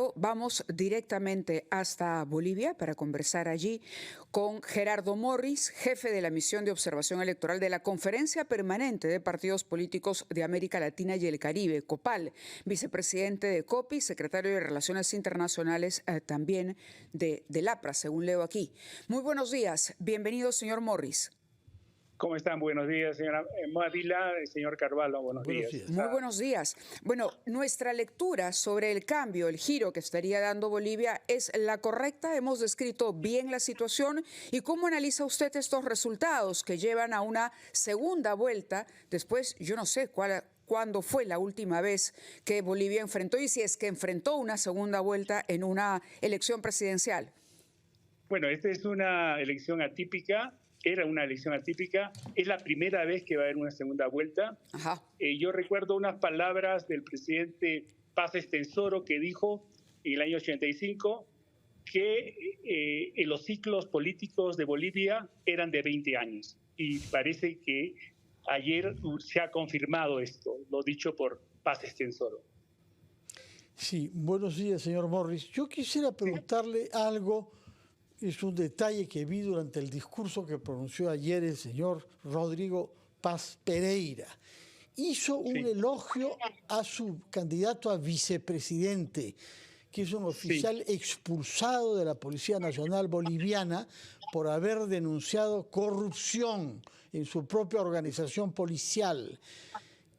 pero vamos directamente hasta Bolivia para conversar allí con Gerardo Morris, jefe de la misión de observación electoral de la Conferencia Permanente de Partidos Políticos de América Latina y el Caribe, COPAL, vicepresidente de COPI, secretario de Relaciones Internacionales también del APRA, según leo aquí. Muy buenos días, bienvenido, señor Morris. ¿Cómo están? Buenos días, señora Mávila, señor Carvalho, buenos días. Muy buenos días. Bueno, nuestra lectura sobre el cambio, el giro que estaría dando Bolivia es la correcta. Hemos descrito bien la situación. ¿Y cómo analiza usted estos resultados que llevan a una segunda vuelta? Después, yo no sé cuándo fue la última vez que Bolivia enfrentó, y si es que enfrentó una segunda vuelta en una elección presidencial. Bueno, esta es una elección atípica. Era una elección atípica, es la primera vez que va a haber una segunda vuelta. Yo recuerdo unas palabras del presidente Paz Estenssoro que dijo en el año 85 que los ciclos políticos de Bolivia eran de 20 años. Y parece que ayer se ha confirmado esto, lo dicho por Paz Estenssoro. Sí, buenos días, señor Morris. Yo quisiera preguntarle algo. Es un detalle que vi durante el discurso que pronunció ayer el señor Rodrigo Paz Pereira. Hizo un elogio a su candidato a vicepresidente, que es un oficial expulsado de la Policía Nacional Boliviana por haber denunciado corrupción en su propia organización policial.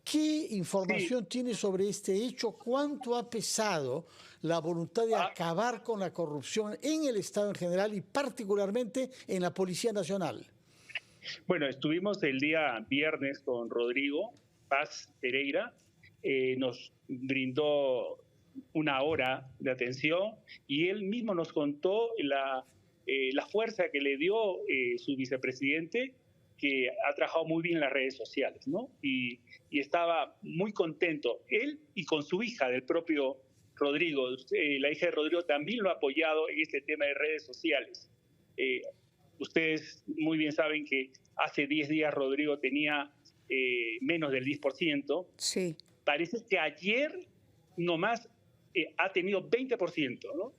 ¿Qué información tiene sobre este hecho? ¿Cuánto ha pesado la voluntad de acabar con la corrupción en el Estado en general y particularmente en la Policía Nacional? Bueno, estuvimos el día viernes con Rodrigo Paz Pereira. Nos brindó una hora de atención y él mismo nos contó la fuerza que le dio su vicepresidente, que ha trabajado muy bien en las redes sociales, ¿no? Y estaba muy contento, él y con su hija del propio Rodrigo. La hija de Rodrigo también lo ha apoyado en este tema de redes sociales. Ustedes muy bien saben que hace 10 días Rodrigo tenía menos del 10%. Sí. Parece que ayer nomás ha tenido 20%, ¿no?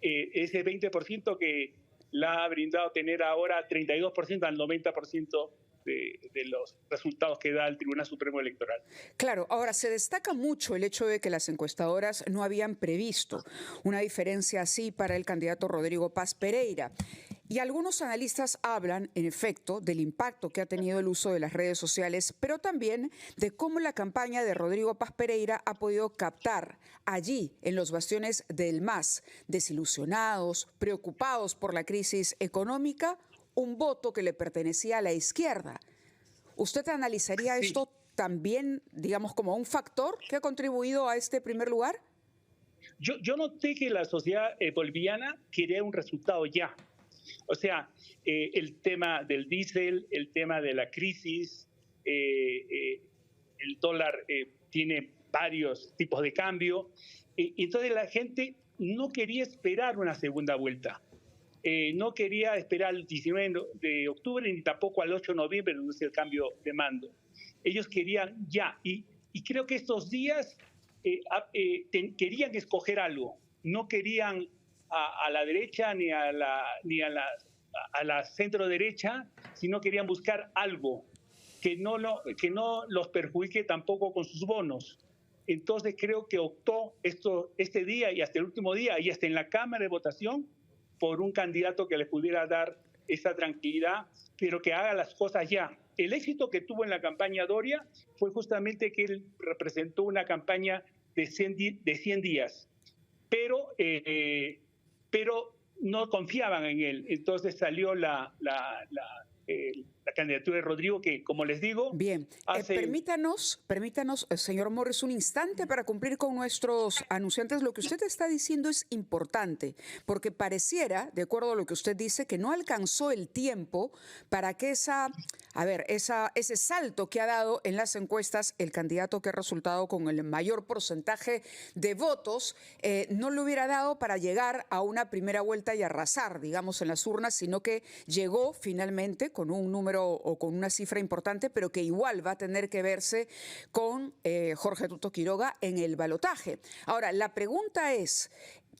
Ese 20% que la ha brindado tener ahora 32% al 90% de los resultados que da el Tribunal Supremo Electoral. Claro, ahora se destaca mucho el hecho de que las encuestadoras no habían previsto una diferencia así para el candidato Rodrigo Paz Pereira. Y algunos analistas hablan, en efecto, del impacto que ha tenido el uso de las redes sociales, pero también de cómo la campaña de Rodrigo Paz Pereira ha podido captar allí, en los bastiones del MAS, desilusionados, preocupados por la crisis económica, un voto que le pertenecía a la izquierda. ¿Usted analizaría esto también, digamos, como un factor que ha contribuido a este primer lugar? Yo noté que la sociedad boliviana quería un resultado ya. O sea, el tema del diésel, el tema de la crisis, el dólar tiene varios tipos de cambio. Entonces la gente no quería esperar una segunda vuelta. No quería esperar el 19 de octubre ni tampoco al 8 de noviembre, donde es el cambio de mando. Ellos querían ya. Y creo que estos días querían escoger algo. No querían a la derecha ni a la centro derecha, sino querían buscar algo que no los perjudique tampoco con sus bonos. Entonces creo que optó este día y hasta el último día y hasta en la Cámara de Votación por un candidato que les pudiera dar esa tranquilidad, pero que haga las cosas ya. El éxito que tuvo en la campaña Doria fue justamente que él representó una campaña de 100 días, pero no confiaban en él. Entonces salió la candidatura de Rodrigo, que, como les digo... Bien, permítanos, señor Morris, un instante para cumplir con nuestros anunciantes. Lo que usted está diciendo es importante, porque pareciera, de acuerdo a lo que usted dice, que no alcanzó el tiempo para que esa a ver, ese salto que ha dado en las encuestas el candidato que ha resultado con el mayor porcentaje de votos, no lo hubiera dado para llegar a una primera vuelta y arrasar, digamos, en las urnas, sino que llegó finalmente con un número o con una cifra importante, pero que igual va a tener que verse con Jorge Tuto Quiroga en el balotaje. Ahora, la pregunta es,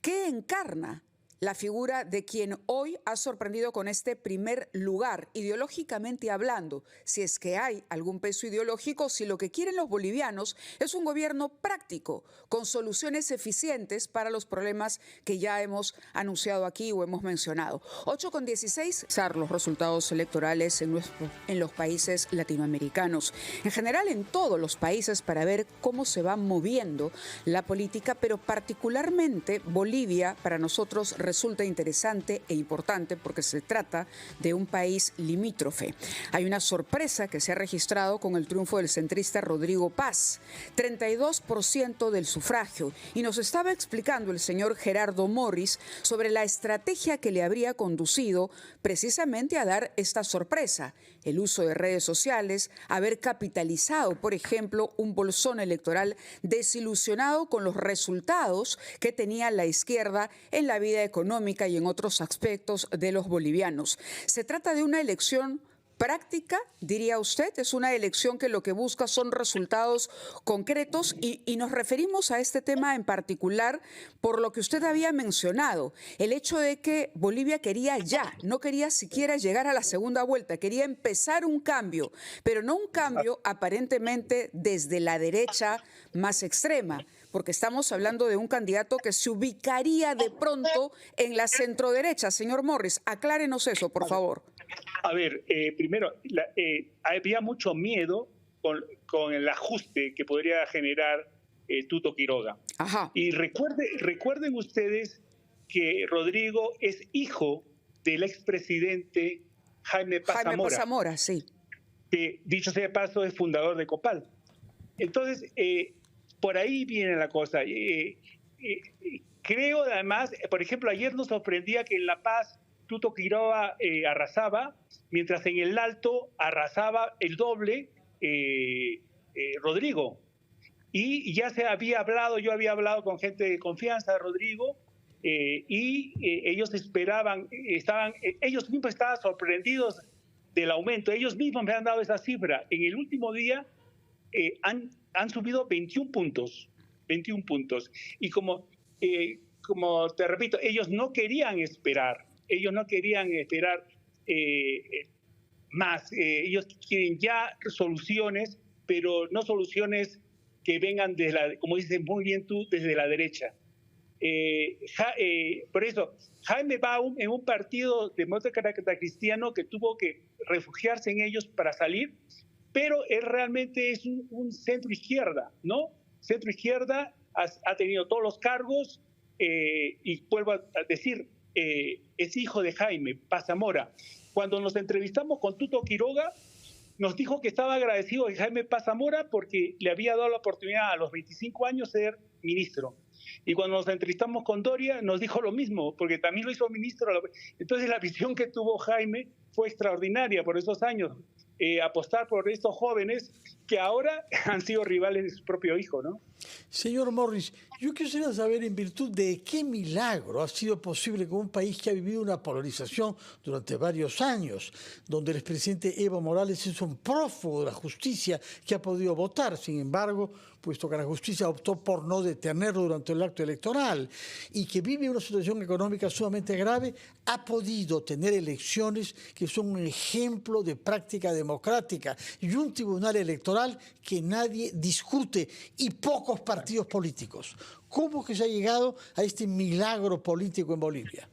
¿qué encarna la figura de quien hoy ha sorprendido con este primer lugar, ideológicamente hablando? Si es que hay algún peso ideológico, si lo que quieren los bolivianos es un gobierno práctico, con soluciones eficientes para los problemas que ya hemos anunciado aquí o hemos mencionado. 8:16, los resultados electorales en los países latinoamericanos. En general, en todos los países, para ver cómo se va moviendo la política, pero particularmente Bolivia, para nosotros, resulta interesante e importante porque se trata de un país limítrofe. Hay una sorpresa que se ha registrado con el triunfo del centrista Rodrigo Paz, 32% del sufragio, y nos estaba explicando el señor Gerardo Morris sobre la estrategia que le habría conducido precisamente a dar esta sorpresa: el uso de redes sociales, haber capitalizado, por ejemplo, un bolsón electoral desilusionado con los resultados que tenía la izquierda en la vida económica y en otros aspectos de los bolivianos. Se trata de una elección práctica, diría usted. Es una elección que lo que busca son resultados concretos y nos referimos a este tema en particular por lo que usted había mencionado, el hecho de que Bolivia quería ya, no quería siquiera llegar a la segunda vuelta, quería empezar un cambio, pero no un cambio aparentemente desde la derecha más extrema, porque estamos hablando de un candidato que se ubicaría de pronto en la centroderecha. Señor Morris, aclárenos eso, por favor. A ver, primero, había mucho miedo con el ajuste que podría generar Tuto Quiroga. Ajá. Y recuerden ustedes que Rodrigo es hijo del expresidente Jaime Paz Zamora. Jaime Paz Zamora, sí. Que, dicho sea de paso, es fundador de Copal. Entonces, por ahí viene la cosa. Creo, además, por ejemplo, ayer nos sorprendía que en La Paz Tuto Quiroga arrasaba, mientras en el Alto arrasaba el doble Rodrigo. Y ya se había hablado, yo había hablado con gente de confianza de Rodrigo, y ellos esperaban, ellos mismos estaban sorprendidos del aumento. Ellos mismos me han dado esa cifra. En el último día han subido 21 puntos. 21 puntos. Y como te repito, ellos no querían esperar. Ellos no querían esperar más. Ellos quieren ya soluciones, pero no soluciones que vengan desde la, como dices muy bien tú, desde la derecha. Por eso, Jaime Baum, en un partido demócrata cristiano que tuvo que refugiarse en ellos para salir, pero él realmente es un centro izquierda, ¿no? Centro izquierda, ha tenido todos los cargos, y vuelvo a decir, es hijo de Jaime Paz Zamora. Cuando nos entrevistamos con Tuto Quiroga, nos dijo que estaba agradecido de Jaime Paz Zamora porque le había dado la oportunidad a los 25 años de ser ministro. Y cuando nos entrevistamos con Doria, nos dijo lo mismo, porque también lo hizo ministro. Entonces la visión que tuvo Jaime fue extraordinaria por esos años. Apostar por estos jóvenes que ahora han sido rivales de su propio hijo, ¿no? Señor Morris, yo quisiera saber en virtud de qué milagro ha sido posible que un país que ha vivido una polarización durante varios años, donde el expresidente Evo Morales es un prófugo de la justicia que ha podido votar, sin embargo, puesto que la justicia optó por no detenerlo durante el acto electoral, y que vive una situación económica sumamente grave, ha podido tener elecciones que son un ejemplo de práctica democrática y un tribunal electoral que nadie discute y pocos partidos políticos. ¿Cómo que se ha llegado a este milagro político en Bolivia?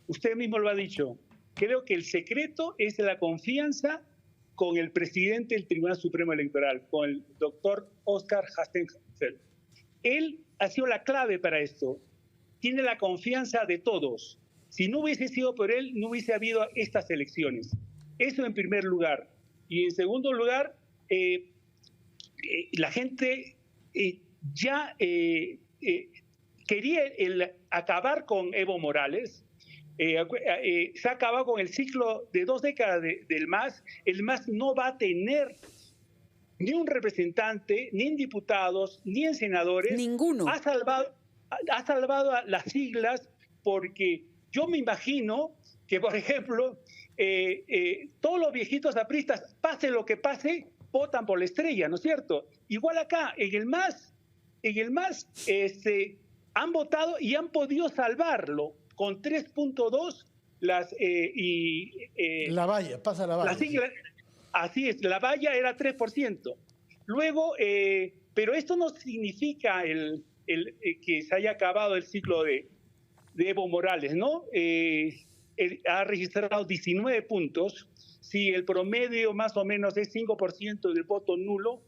Usted mismo lo ha dicho. Creo que el secreto es la confianza con el presidente del Tribunal Supremo Electoral, con el doctor Oscar Hastenfeld. Él ha sido la clave para esto. Tiene la confianza de todos. Si no hubiese sido por él, no hubiese habido estas elecciones. Eso en primer lugar. Y en segundo lugar, la gente ya quería acabar con Evo Morales, Se ha acabado con el ciclo de 2 décadas del MAS. El MAS no va a tener ni un representante, ni en diputados, ni en senadores. Ninguno. Ha salvado a las siglas, porque yo me imagino que, por ejemplo, todos los viejitos apristas, pase lo que pase, votan por la estrella, ¿no es cierto? Igual acá, en el MAS, han votado y han podido salvarlo con 3.2 la valla, pasa la valla. Las siglas, así es, la valla era 3%. Luego, pero esto no significa que se haya acabado el ciclo de Evo Morales, ¿no? Ha registrado 19 puntos. Si el promedio más o menos es 5% del voto nulo,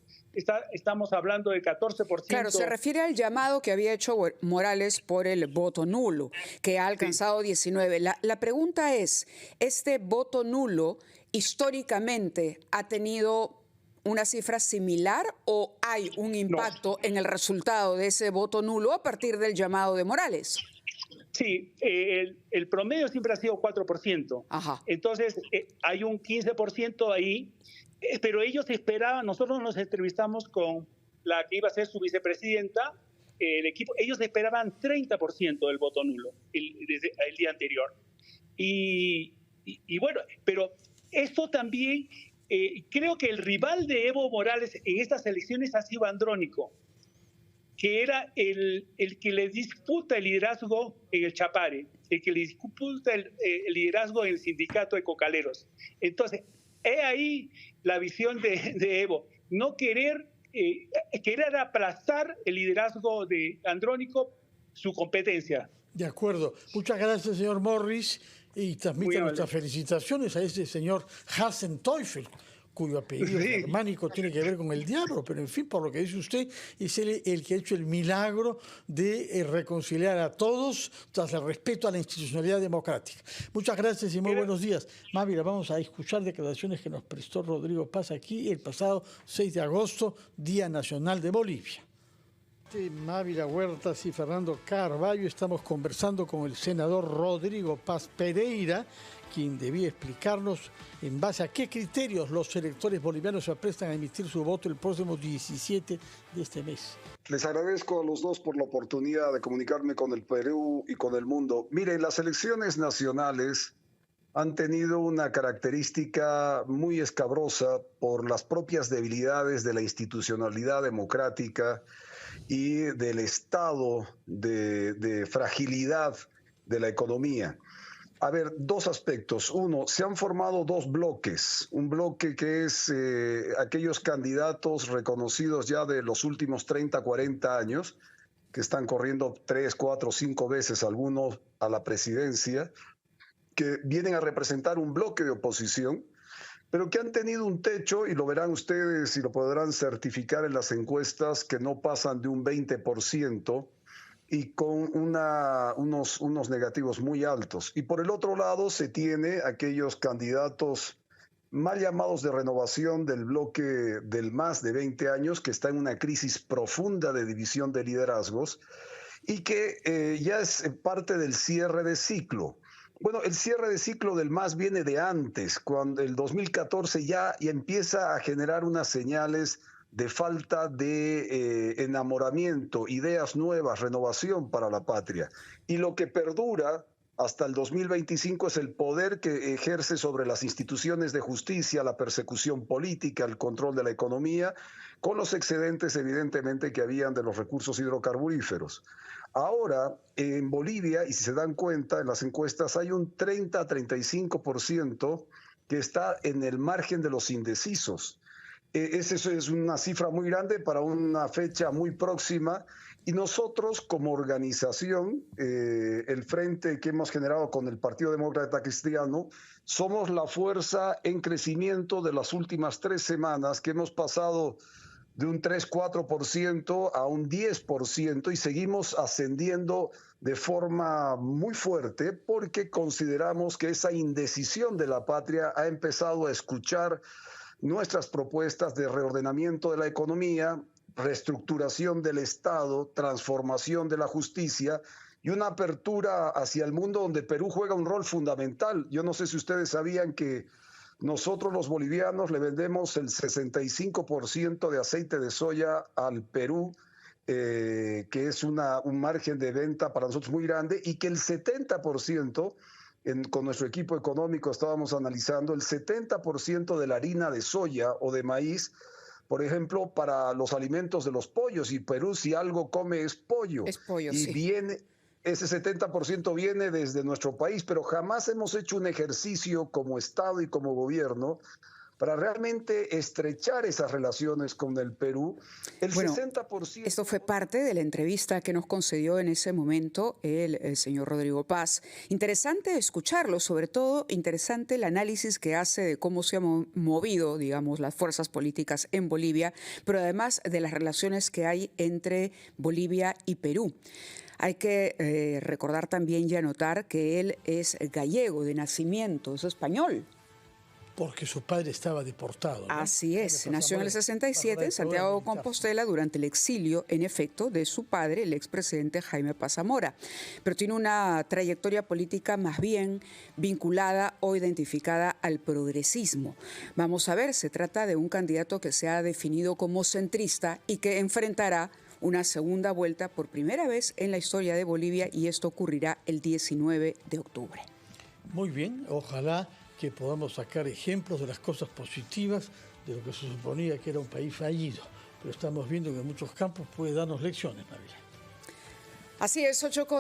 estamos hablando de 14%. Claro, se refiere al llamado que había hecho Morales por el voto nulo, que ha alcanzado 19. La pregunta es, ¿este voto nulo históricamente ha tenido una cifra similar o hay un impacto en el resultado de ese voto nulo a partir del llamado de Morales? Sí, el promedio siempre ha sido 4%. Ajá. Entonces, hay un 15% ahí, pero ellos esperaban, nosotros nos entrevistamos con la que iba a ser su vicepresidenta, el equipo, ellos esperaban 30% del voto nulo desde el día anterior. Y bueno, pero esto también, creo que el rival de Evo Morales en estas elecciones ha sido Andrónico, que era el que le disputa el liderazgo en el Chapare, el que le disputa el liderazgo en el sindicato de cocaleros. Entonces, he ahí la visión de Evo, no querer aplastar el liderazgo de Andrónico, su competencia. De acuerdo. Muchas gracias, señor Morris, y transmite nuestras felicitaciones a ese señor Hassen Teufel, cuyo apellido germánico tiene que ver con el diablo, pero en fin, por lo que dice usted, es él el que ha hecho el milagro de reconciliar a todos tras el respeto a la institucionalidad democrática. Muchas gracias y muy buenos días. Mávila, vamos a escuchar declaraciones que nos prestó Rodrigo Paz aquí el pasado 6 de agosto, Día Nacional de Bolivia. Mávila Huertas y Fernando Carvalho, estamos conversando con el senador Rodrigo Paz Pereira, quien debía explicarnos en base a qué criterios los electores bolivianos se aprestan a emitir su voto el próximo 17 de este mes. Les agradezco a los dos por la oportunidad de comunicarme con el Perú y con el mundo. Miren, las elecciones nacionales han tenido una característica muy escabrosa por las propias debilidades de la institucionalidad democrática y del estado de fragilidad de la economía. A ver, dos aspectos. Uno, se han formado dos bloques. Un bloque que es aquellos candidatos reconocidos ya de los últimos 30, 40 años, que están corriendo 3, 4, 5 veces algunos a la presidencia, que vienen a representar un bloque de oposición, pero que han tenido un techo, y lo verán ustedes y lo podrán certificar en las encuestas, que no pasan de un 20%, y con unos negativos muy altos. Y por el otro lado se tiene aquellos candidatos mal llamados de renovación del bloque del MAS de 20 años, que está en una crisis profunda de división de liderazgos y que ya es parte del cierre de ciclo. Bueno, el cierre de ciclo del MAS viene de antes, cuando el 2014 ya empieza a generar unas señales de falta de enamoramiento, ideas nuevas, renovación para la patria. Y lo que perdura hasta el 2025 es el poder que ejerce sobre las instituciones de justicia, la persecución política, el control de la economía, con los excedentes evidentemente que habían de los recursos hidrocarburíferos. Ahora, en Bolivia, y si se dan cuenta, en las encuestas hay un 30-35% que está en el margen de los indecisos. Esa es una cifra muy grande para una fecha muy próxima, y nosotros como organización, el frente que hemos generado con el Partido Demócrata Cristiano, somos la fuerza en crecimiento de las últimas 3 semanas, que hemos pasado de un 3-4% a un 10%, y seguimos ascendiendo de forma muy fuerte porque consideramos que esa indecisión de la patria ha empezado a escuchar nuestras propuestas de reordenamiento de la economía, reestructuración del Estado, transformación de la justicia y y una apertura hacia el mundo donde Perú juega un rol fundamental. Yo no sé si ustedes sabían que nosotros los bolivianos le vendemos el 65% de aceite de soya al Perú, que es un margen de venta para nosotros muy grande, y que el 70%, con nuestro equipo económico estábamos analizando, el 70% de la harina de soya o de maíz, por ejemplo, para los alimentos de los pollos, y Perú si algo come es pollo. Es pollo, y sí. Ese 70% viene desde nuestro país, pero jamás hemos hecho un ejercicio como Estado y como gobierno para realmente estrechar esas relaciones con el Perú. El 60%... Esto fue parte de la entrevista que nos concedió en ese momento el señor Rodrigo Paz. Interesante escucharlo, sobre todo interesante el análisis que hace de cómo se han movido, digamos, las fuerzas políticas en Bolivia, pero además de las relaciones que hay entre Bolivia y Perú. Hay que recordar también y anotar que él es gallego de nacimiento, es español. Porque su padre estaba deportado, ¿no? Así es, nació en el 67 en Santiago de Compostela durante el exilio, en efecto, de su padre, el expresidente Jaime Paz Zamora. Pero tiene una trayectoria política más bien vinculada o identificada al progresismo. Vamos a ver, se trata de un candidato que se ha definido como centrista y que enfrentará una segunda vuelta por primera vez en la historia de Bolivia, y esto ocurrirá el 19 de octubre. Muy bien, ojalá que podamos sacar ejemplos de las cosas positivas de lo que se suponía que era un país fallido. Pero estamos viendo que en muchos campos puede darnos lecciones, Navidad. Así es, 8:00.